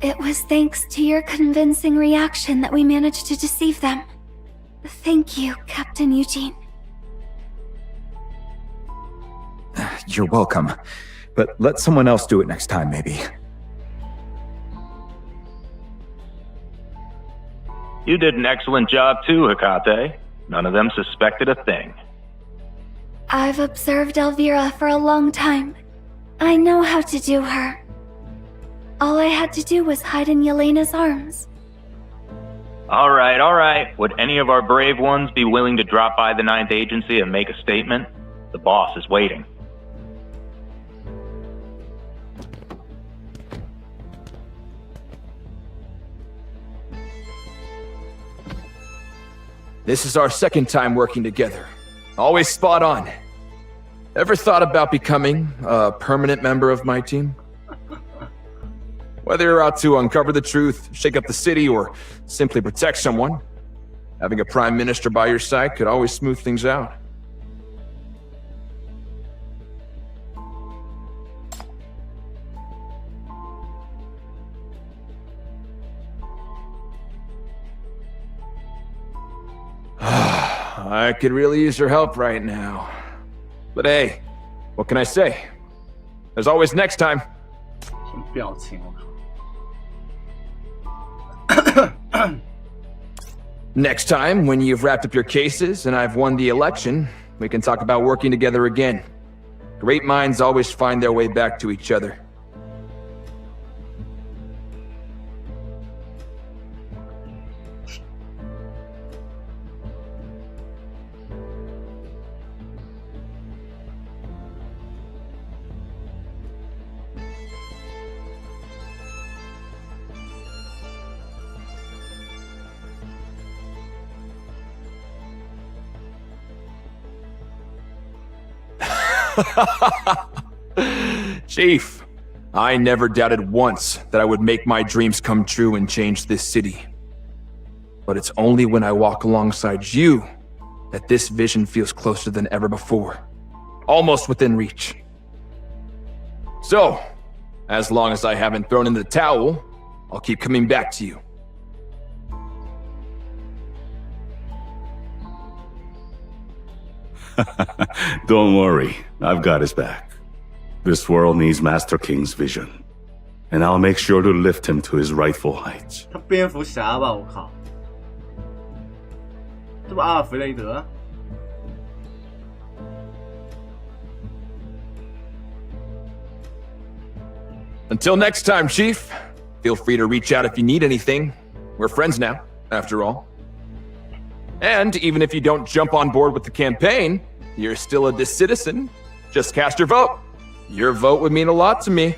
It was thanks to your convincing reaction that we managed to deceive them. Thank you, Captain Eugene. You're welcome. But let someone else do it next time, maybe. You did an excellent job too, Hecate. None of them suspected a thing. I've observed Elvira for a long time. I know how to do her. All I had to do was hide in Yelena's arms. All right. Would any of our brave ones be willing to drop by the 9th Agency and make a statement? The boss is waiting. This is our second time working together. Always spot on. Ever thought about becoming a permanent member of my team? Whether you're out to uncover the truth, shake up the city, or simply protect someone, having a prime minister by your side could always smooth things out. I could really use your help right now. But hey, what can I say? There's always next time. 表情，我靠！ Next time, when you've wrapped up your cases and I've won the election, we can talk about working together again. Great minds always find their way back to each other. Chief, I never doubted once that I would make my dreams come true and change this city. But it's only when I walk alongside you that this vision feels closer than ever before. Almost within reach. So, as long as I haven't thrown in the towel, I'll keep coming back to you. Don't worry, I've got his back. This world needs Master King's vision, and I'll make sure to lift him to his rightful heights. 他蝙蝠侠吧，我靠，这不阿尔弗雷德？ Until next time, Chief. Feel free to reach out if you need anything. We're friends now, after all. And even if you don't jump on board with the campaign, you're still a Dis citizen. Just cast your vote. Your vote would mean a lot to me.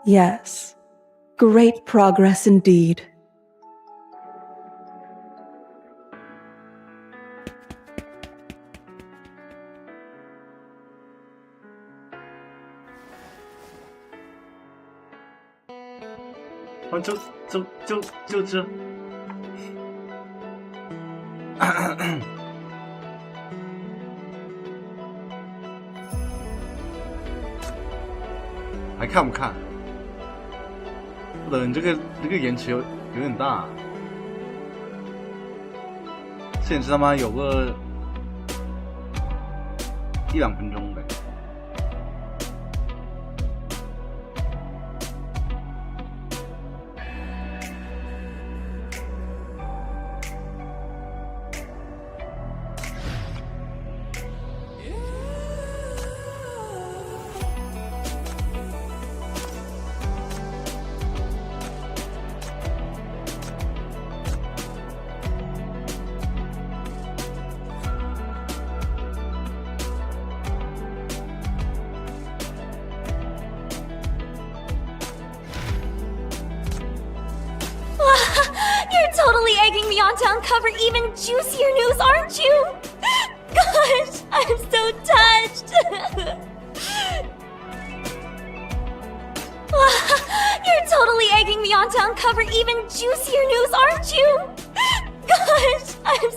Yes, great progress indeed. Oh, 就这。还看不看？不能，这个延迟有点大，限制他妈有个1-2分钟呗。You're totally egging me on to uncover even juicier news, aren't you? Gosh, I'm so touched. You're totally egging me on to uncover even juicier news, aren't you? Gosh, I'm